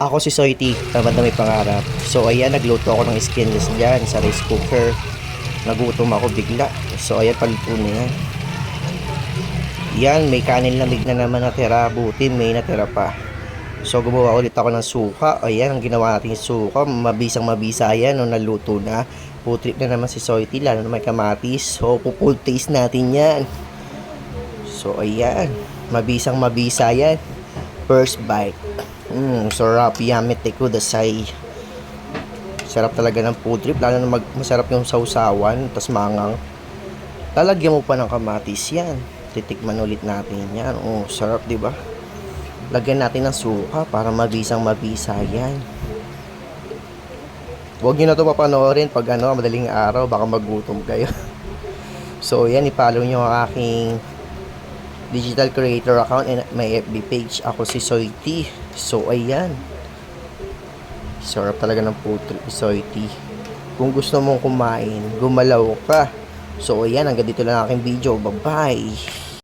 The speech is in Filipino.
Ako si Soiti, tamad na may pangarap. So ayan, nagluto ako ng skinless dyan sa rice cooker. Nagutom ako bigla. So ayan, paluto na yan. Yan, may kanin lamig na naman natira. Buti may natira pa. So gumawa ulit ako ng suka. Ayan, ang ginawa natin yung suka. Mabisang mabisa yan nung naluto na. Putrip na naman si Soiti, lalo na may kamatis. So full taste natin yan. So ayan, mabisang mabisa yan. First bite. Sarap, yummy tekudasai. Sarap talaga ng food trip, lalo na masarap yung sausawan, tas mangang. Lalagyan mo pa ng kamatis yan. Titikman ulit natin yan. Sarap, di ba? Lagyan natin ng suka para mabisang mabisa yan. Huwag nyo na ito papanoorin pag madaling araw, baka magutom kayo. So yan, i-follow nyo ang aking digital creator account and may FB page. Ako si Soiti. So ayan, sarap talaga ng food trip Soiti. Kung gusto mong kumain, gumalaw ka. So ayan, hanggang dito lang aking video. Bye bye.